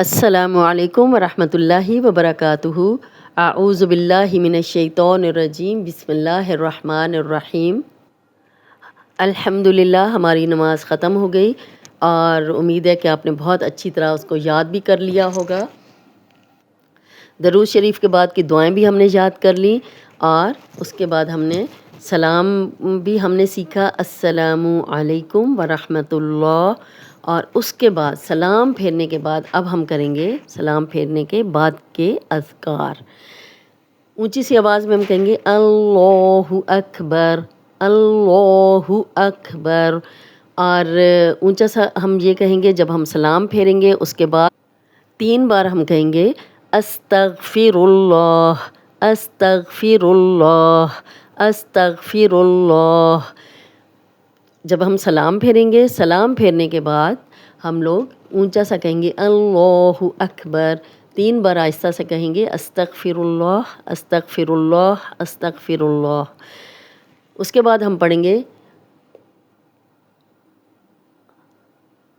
अस्सलामु अलैकुम वरहमतुल्लाहि वबरकातुहू। आऊज़ु बिल्लाहि मिनश शैतानिर रजीम। बिस्मिल्लाहिर रहमानिर रहीम। अल्हम्दुलिल्लाह, हमारी नमाज़ ख़त्म हो गई और उम्मीद है कि आपने बहुत अच्छी तरह उसको याद भी कर लिया होगा। दरूद शरीफ के बाद की दुआएं भी हमने याद कर ली और उसके बाद हमने सलाम भी हमने सीखा, अस्सलामु अलैकुम वरहमतुल्लाह। और उसके बाद सलाम फेरने के बाद अब हम करेंगे सलाम फेरने के बाद के अज़कार। ऊंची सी आवाज़ में हम कहेंगे अल्लाहु अकबर, अल्लाहु अकबर। और ऊंचा सा हम ये कहेंगे जब हम सलाम फेरेंगे। उसके बाद 3 बार हम कहेंगे अस्तगफिरुल्लाह, अस्तगफिरुल्लाह, अस्तगफिरुल्लाह। जब हम सलाम फेरेंगे, सलाम फेरने के बाद हम लोग ऊंचा सा कहेंगे अल्लाहु अकबर। 3 बार आहिस्ता से कहेंगे अस्तगफिरुल्लाह, अस्तगफिरुल्लाह, अस्तगफिरुल्लाह। उसके बाद हम पढ़ेंगे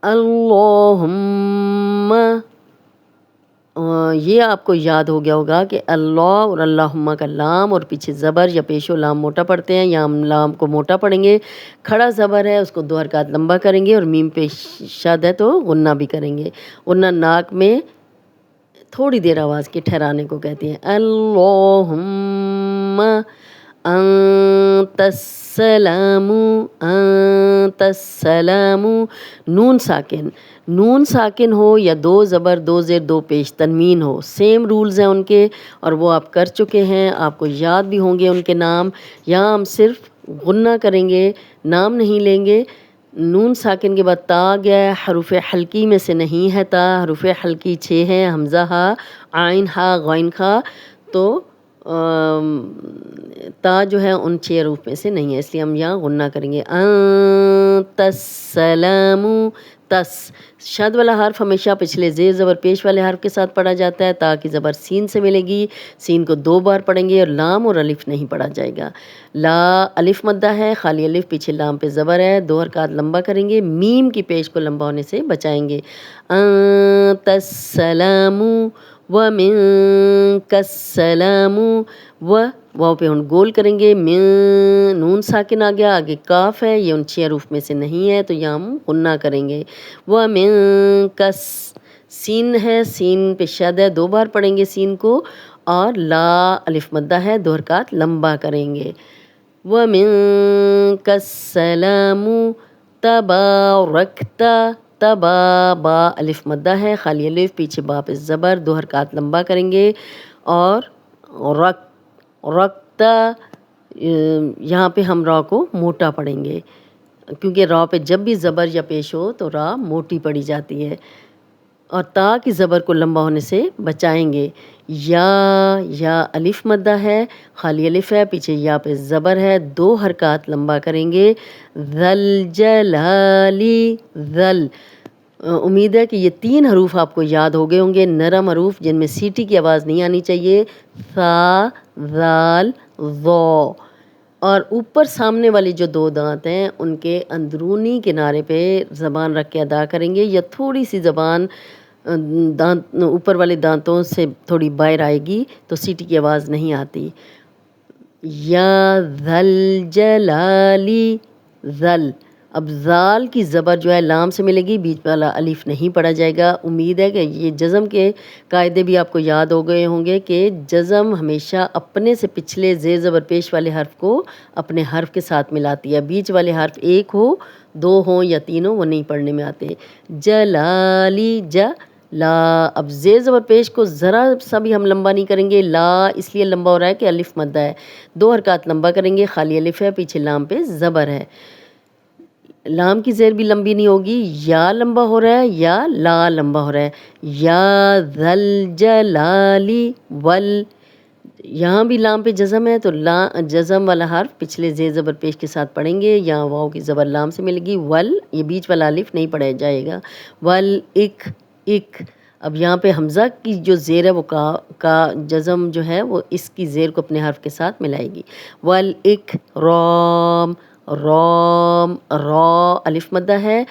अल्लाहुम्मा। ये आपको याद हो गया होगा कि अल्लाह और अल्लाहुम्मा का लाम और पीछे ज़बर या पेशो लाम मोटा पढ़ते हैं, या हम लाम को मोटा पढ़ेंगे। खड़ा ज़बर है उसको 2 हरकत लंबा करेंगे और मीम पे शद है तो गुन्ना भी करेंगे। गुन्ना नाक में थोड़ी देर आवाज़ के ठहराने को कहते हैं। अल्लाहुम्मा अंतस्सलामु, अंतस्सलामु। नून साकिन, नून साकिन हो या 2 ज़बर 2 ज़ेर 2 पेश तनवीन हो, सेम रूल्स हैं उनके और वो आप कर चुके हैं, आपको याद भी होंगे उनके नाम। यहाँ हम सिर्फ गुन्ना करेंगे, नाम नहीं लेंगे। नून साकिन के बाद ता गया है, हरूफ हल्की में से नहीं है ता। हरूफ हल्की 6 हैं, हमज़ा हा, आइन हा, गैन खा। तो ता जो है उन 6 हरूफ में से नहीं है, इसलिए हम यहाँ गुन्ना करेंगे। तस्सलामु, तस। शद वाला हर्फ हमेशा पिछले ज़ेर ज़बर पेश वाले हर्फ के साथ पढ़ा जाता है। ता की ज़बर सीन से मिलेगी, सीन को 2 बार पढ़ेंगे और लाम और अलिफ नहीं पढ़ा जाएगा। ला अलिफ मद्दा है, खाली अलिफ, पीछे लाम पे ज़बर है, 2 हरकत लंबा करेंगे, मीम की पेश को लंबा होने से बचाएंगे। तस्सलामु व मिनकस्सलामु, व वाव पे हम गोल करेंगे। मिन, नून साकिन आ गया, आगे काफ है, ये उन 6 हरूफ में से नहीं है तो यहाँ हम गुन्ना करेंगे। व मिनकस, सीन है, सीन पे शद है, 2 बार पढ़ेंगे सीन को। और ला अलिफ मद्दा है, 2 हरकत लंबा करेंगे। व मिनकस्सलामु तबारकता, तबा, बा अलिफ मद्दा है, खाली अलिफ, पीछे बा पे ज़बर, 2 हरकत लंबा करेंगे। और रक, रक्ता, यहाँ पे हम रा को मोटा पढ़ेंगे क्योंकि रा पे जब भी ज़बर या पेश हो तो रा मोटी पड़ी जाती है। और ता की ज़बर को लंबा होने से बचाएंगे। या अलिफ मद्दा है, खाली अलिफ है, पीछे या पे ज़बर है, 2 हरकत लंबा करेंगे। ज़ल जलाली, ज़ल। उम्मीद है कि ये 3 हरूफ आपको याद हो गए होंगे, नरम हरूफ जिनमें सीटी की आवाज़ नहीं आनी चाहिए। सा, ज़ाल, ज़ौ। और ऊपर सामने वाली जो 2 दांत हैं उनके अंदरूनी किनारे पे ज़बान रख के अदा करेंगे, या थोड़ी सी ज़बान दांत ऊपर वाले दांतों से थोड़ी बाहर आएगी तो सीटी की आवाज़ नहीं आती। या ज़ल जलाली, ज़ल। अब ज़ाल की ज़बर जो है लाम से मिलेगी, बीच वाला अलिफ नहीं पढ़ा जाएगा। उम्मीद है कि ये जज़म के कायदे भी आपको याद हो गए होंगे कि जज़म हमेशा अपने से पिछले ज़ेर ज़बर पेश वाले हर्फ को अपने हर्फ के साथ मिलाती है। बीच वाले हर्फ 1 हो, 2 हो या 3 हो, वो नहीं पढ़ने में आते। जलाली, ज ला। अब ज़ेर ज़बर पेश को ज़रा सा भी हम लंबा नहीं करेंगे, ला इसलिए लंबा हो रहा है कि अलिफ मद्दा है, 2 हरकत लंबा करेंगे, खाली अलिफ है, पीछे लाम पे ज़बर है। लाम की ज़ेर भी लंबी नहीं होगी, या लंबा हो रहा है या ला लंबा हो रहा है। या ज़ल जलाली वल, यहाँ भी लाम पे जज़म है तो ला जज़म वाला हर्फ पिछले ज़ेर ज़बर पेश के साथ पढ़ेंगे। यहाँ वाव की ज़बर लाम से मिलेगी। वल, ये बीच वाला अलिफ नहीं पढ़ा जाएगा। वल इक, इक। अब यहाँ पे हमज़ा की जो ज़ेर है वो का जज़म जो है वो इसकी ज़ेर को अपने हर्फ के साथ मिलाएगी। वल इक रॉम, रॉम, रॉ अलिफ मद्दा है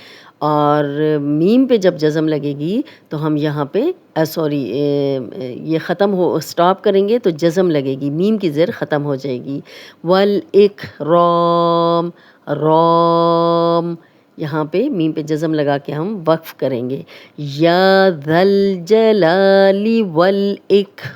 اور میم پہ جب جزم لگے گی تو ہم یہاں پہ یہ ختم ہو اسٹاپ کریں گے تو جزم لگے گی، میم کی زیر ختم ہو جائے گی. والاکرام، رام، یہاں پہ میم پہ جزم لگا کے ہم وقف کریں گے. یا ذل جلال والاکرام،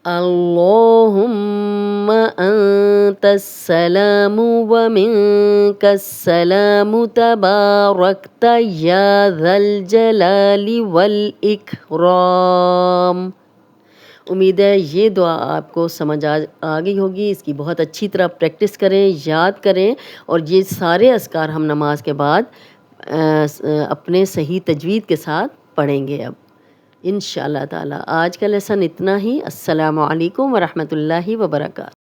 اللہم انت السلام ومنک السلام تبارکت یا ذا الجلال والاکرام. امید ہے یہ دعا آپ کو سمجھ آ گئی ہوگی. اس کی بہت اچھی طرح پریکٹس کریں، یاد کریں، اور یہ سارے اذکار ہم نماز کے بعد اپنے صحیح تجوید کے ساتھ پڑھیں گے اب انشاءاللہ تعالی. آج کا لیسن اتنا ہی. السلام علیکم ورحمۃ اللہ وبرکاتہ.